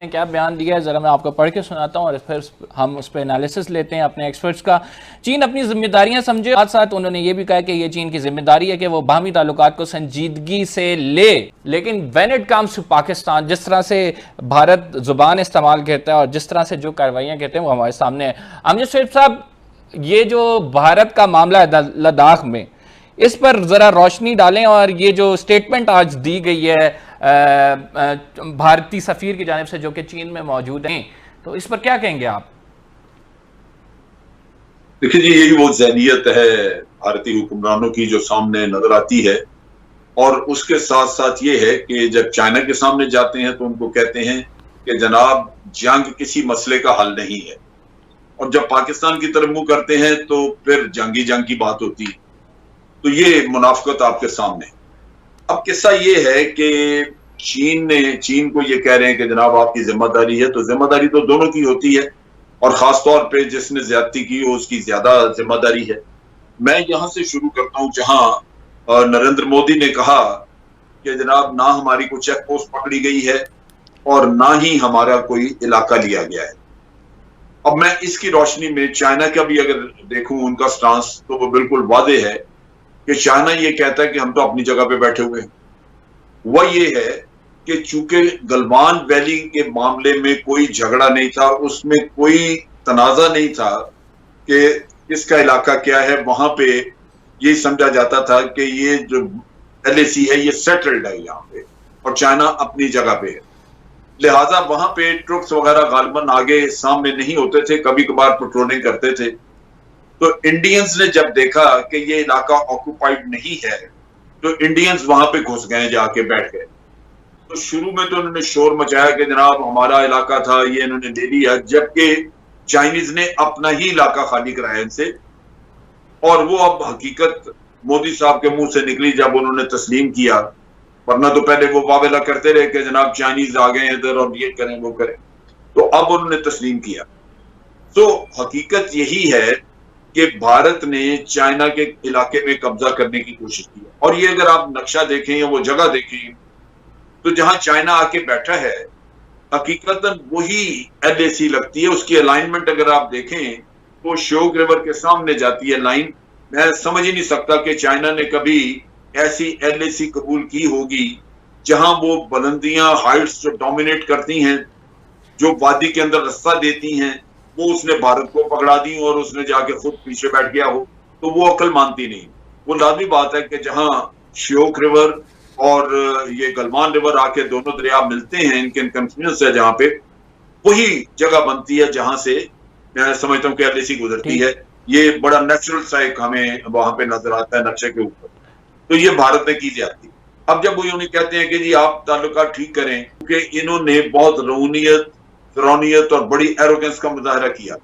क्या बयान दिया है, ज़रा मैं आपको पढ़ के सुनाता हूँ और फिर हम उस पर एनालिसिस लेते हैं अपने एक्सपर्ट्स का। चीन अपनी जिम्मेदारियां समझे, साथ साथ उन्होंने ये भी कहा कि ये चीन की जिम्मेदारी है कि वो बाहमी ताल्लुकात को संजीदगी से ले, लेकिन when it comes to Pakistan, जिस तरह से भारत जुबान इस्तेमाल करता है और जिस तरह से जो कार्रवाइयाँ कहते हैं वो हमारे सामने है। अमजद शरीफ साहब, ये जो भारत का मामला है लद्दाख में, इस पर ज़रा रोशनी डालें और ये जो स्टेटमेंट आज दी गई है भारतीय सफीर की जानिब से जो कि चीन में मौजूद हैं, तो इस पर क्या कहेंगे आप? देखिए जी, यही वो ज़हनियत है भारतीय हुक्मरानों की जो सामने नजर आती है। और उसके साथ साथ ये है कि जब चाइना के सामने जाते हैं तो उनको कहते हैं कि जनाब जंग किसी मसले का हल नहीं है, और जब पाकिस्तान की तरफ मुंह करते हैं तो फिर जंग की बात होती है। तो ये मुनाफिकत आपके सामने। अब किस्सा ये है कि चीन को ये कह रहे हैं कि जनाब आपकी जिम्मेदारी है, तो जिम्मेदारी तो दोनों की होती है, और खासतौर पे जिसने ज्यादती की हो उसकी ज्यादा जिम्मेदारी है। मैं यहां से शुरू करता हूं जहां नरेंद्र मोदी ने कहा कि जनाब ना हमारी कोई चेक पोस्ट पकड़ी गई है और ना ही हमारा कोई इलाका लिया गया है। अब मैं इसकी रोशनी में चाइना का भी अगर देखूं उनका स्टांस, तो वो बिल्कुल वादे है कि चाइना ये कहता है कि हम तो अपनी जगह पे बैठे हुए हैं। वह ये है कि चूंकि गलवान वैली के मामले में कोई झगड़ा नहीं था, उसमें कोई तनाजा नहीं था कि इसका इलाका क्या है, वहां पे ये समझा जाता था कि ये जो LAC है ये सेटल्ड है यहाँ पे और चाइना अपनी जगह पे है। लिहाजा वहां पे ट्रुप्स वगैरह गालिबन आगे सामने नहीं होते थे, कभी कभार पेट्रोलिंग करते थे। तो इंडियंस ने जब देखा कि ये इलाका ऑक्युपाइड नहीं है तो इंडियंस वहां पे घुस गए, जाके बैठ गए। तो शुरू में तो उन्होंने शोर मचाया कि जनाब हमारा इलाका था, ये इन्होंने ले लिया, जबकि चाइनीज ने अपना ही इलाका खाली कराया इनसे। और वो अब हकीकत मोदी साहब के मुंह से निकली जब उन्होंने तस्लीम किया, वरना तो पहले वो वावेला करते रहे कि जनाब चाइनीज आ गए इधर और ये करें वो करें। तो अब उन्होंने तस्लीम किया। तो हकीकत यही है कि भारत ने चाइना के इलाके में कब्जा करने की कोशिश की। और ये अगर आप नक्शा देखें या वो जगह देखें तो जहां चाइना आके बैठा है हकीकतन वही LAC लगती है। उसकी अलाइनमेंट अगर आप देखें तो श्योक रिवर के सामने जाती है लाइन। मैं समझ ही नहीं सकता कि चाइना ने कभी ऐसी LAC कबूल की होगी जहां वो बुलंदियां, हाइट्स जो डोमिनेट करती हैं, जो वादी के अंदर रास्ता देती हैं, वो उसने भारत को पकड़ा दी और उसने जाके खुद पीछे बैठ गया हो, तो वो अकल मानती नहीं। वो लाजमी बात है कि जहां श्योक रिवर और ये गलवान रिवर आके दोनों दरिया मिलते हैं, इनके कन्फ्लुएंस है जहां पे, वही जगह बनती है जहां से मैं समझता हूँ कि LAC गुजरती है। ये बड़ा नेचुरल सा एक हमें वहां पे नजर आता है नक्शे के ऊपर। तो ये भारत ने की जाती। अब जब वो यूं कहते हैं कि जी आप ताल्लुकात ठीक करें, क्योंकि इन्होंने बहुत रऊनियत, फिरौनियत और बड़ी एरोगेंस का मुजाहरा किया।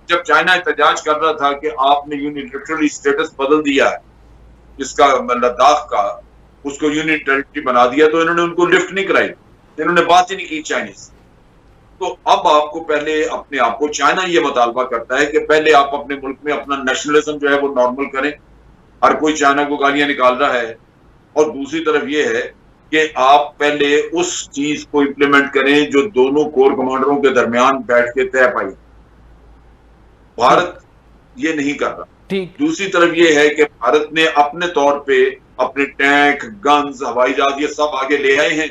जब चाइना एहतजाज कर रहा था कि आपने यूनिलैटरली स्टेटस बदल दिया है इसका, लद्दाख का, उसको यूनियन टेरिटरी बना दिया, तो इन्होंने उनको लिफ्ट नहीं कराई, इन्होंने बात ही नहीं की चाइनीज। तो अब आपको पहले अपने आप को, चाइना ये मुतालबा करता है कि पहले आप अपने मुल्क में अपना नेशनलिज्म जो है वो नॉर्मल करें। हर कोई चाइना को गालियां निकाल रहा है। और दूसरी तरफ ये है कि आप पहले उस चीज को इंप्लीमेंट करें जो दोनों कोर कमांडरों के दरमियान बैठ के तय पाई। भारत ये नहीं कर रहा। दूसरी तरफ ये है कि भारत ने अपने तौर पे अपने टैंक, गन्स, हवाई जहाज ये सब आगे ले आए हैं,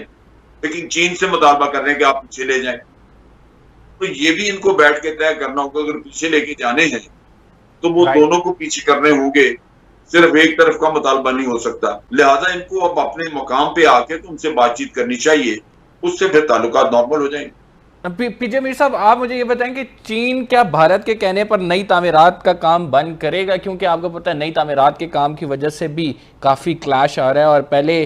लेकिन चीन से मुतालबा कर रहे हैं कि आप पीछे ले जाएं। तो ये भी इनको बैठ के तय करना होगा, अगर पीछे लेके जाने हैं तो वो दोनों को पीछे करने होंगे, सिर्फ एक तरफ का मुतालबा नहीं हो सकता। लिहाजा इनको अब अपने मुकाम पे आके तो उनसे बातचीत करनी चाहिए, उससे फिर ताल्लुकात नॉर्मल हो जाएंगे। पीजे मीर साहब, आप मुझे ये बताएं कि चीन क्या भारत के कहने पर नई तामीरात का काम बंद करेगा? क्योंकि आपको पता है नई तामीरात के काम की वजह से भी काफ़ी क्लैश आ रहा है। और पहले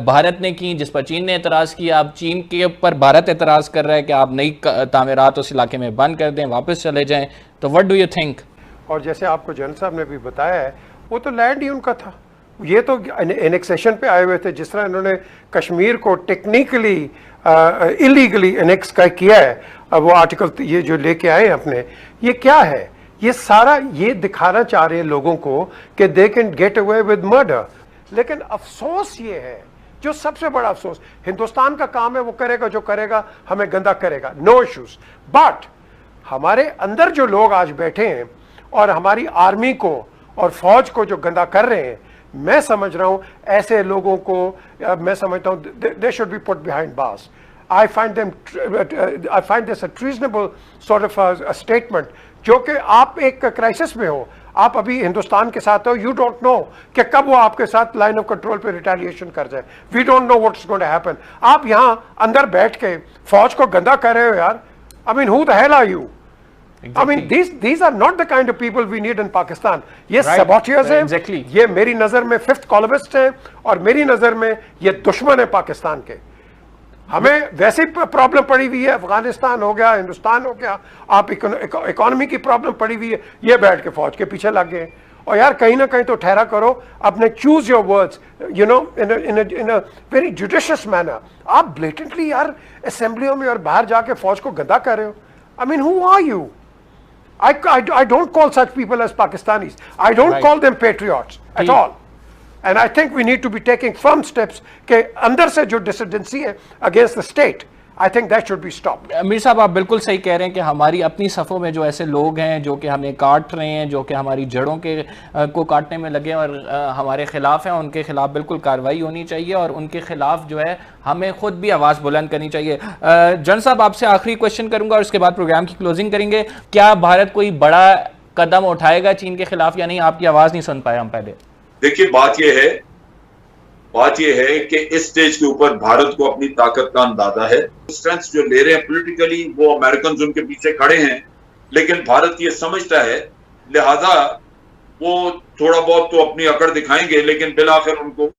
भारत ने की, जिस पर चीन ने एतराज़ किया, अब चीन के ऊपर भारत एतराज़ कर रहा है कि आप नई तामीरात उस इलाके में बंद कर दें, वापस चले जाएँ। तो व्हाट डू यू थिंक? और जैसे आपको जनरल साहब ने भी बताया है, वो तो लैंड ही उनका था, ये तो एनेक्सेशन पे आए हुए थे। जिस तरह इन्होंने कश्मीर को टेक्निकली इलीगली एनेक्स का किया है, वो आर्टिकल ये जो लेके आए अपने, ये क्या है? ये सारा ये दिखाना चाह रहे हैं लोगों को कि they can get away with murder. लेकिन अफसोस ये है जो सबसे बड़ा अफसोस, हिंदुस्तान का काम है, वो करेगा जो करेगा, हमें गंदा करेगा, नो इश्यूज। बट हमारे अंदर जो लोग आज बैठे हैं और हमारी आर्मी को और फौज को जो गंदा कर रहे हैं, मैं समझ रहा हूं ऐसे लोगों को, मैं समझता हूं they should be put behind bars. I find this a treasonable sort of a statement, जो कि आप एक क्राइसिस में हो, आप अभी हिंदुस्तान के साथ हो, यू डोंट नो कि कब वो आपके साथ लाइन ऑफ कंट्रोल पे रिटेलिएशन कर जाए, we don't know what's going to happen. आप यहां अंदर बैठ के फौज को गंदा कर रहे हो यार। I mean who the hell are you? I mean, these are not the kind of people we need in Pakistan. ये saboteurs हैं, ये मेरी नजर में फिफ्थ कॉलमिस्ट हैं, और मेरी नजर में ये दुश्मन है पाकिस्तान के। हमें वैसे प्रॉब्लम पड़ी हुई है, अफगानिस्तान हो गया, हिंदुस्तान हो गया, आप इकोनॉमी की प्रॉब्लम पड़ी हुई है, ये बैठ के फौज के पीछे लग गए। और यार कहीं ना कहीं तो ठहरा करो, अपने choose your words, you know, in a very judicious manner. आप ब्लेटेंटली यार असेंबलियों में और बाहर जाके फौज को गंदा कर रहे हो। I mean who are you? I don't call such people as Pakistanis. I don't call them patriots at all. And I think we need to be taking firm steps कि अंदर से जो डिसिडेंसी है against the state, I think that should be stopped. Mir साहब, आप बिल्कुल सही कह रहे हैं कि हमारी अपनी सफ़ों में जो ऐसे लोग हैं जो कि हमें काट रहे हैं, जो कि हमारी जड़ों के को काटने में लगे और हमारे ख़िलाफ़ हैं, उनके ख़िलाफ़ बिल्कुल कार्रवाई होनी चाहिए और उनके ख़िलाफ़ जो है हमें ख़ुद भी आवाज़ बुलंद करनी चाहिए। जन साहब, आपसे आखिरी क्वेश्चन करूँगा और उसके बाद प्रोग्राम की क्लोजिंग करेंगे। क्या भारत कोई बड़ा कदम उठाएगा चीन के ख़िलाफ़ या नहीं? आपकी आवाज़ नहीं सुन पाए हम पहले। देखिए, बात यह है कि इस स्टेज के ऊपर भारत को अपनी ताकत का अंदाजा है। स्ट्रेंथ जो ले रहे हैं पॉलिटिकली, वो अमेरिकन उनके पीछे खड़े हैं, लेकिन भारत ये समझता है, लिहाजा वो थोड़ा बहुत तो अपनी अकड़ दिखाएंगे, लेकिन बिलाखिर उनको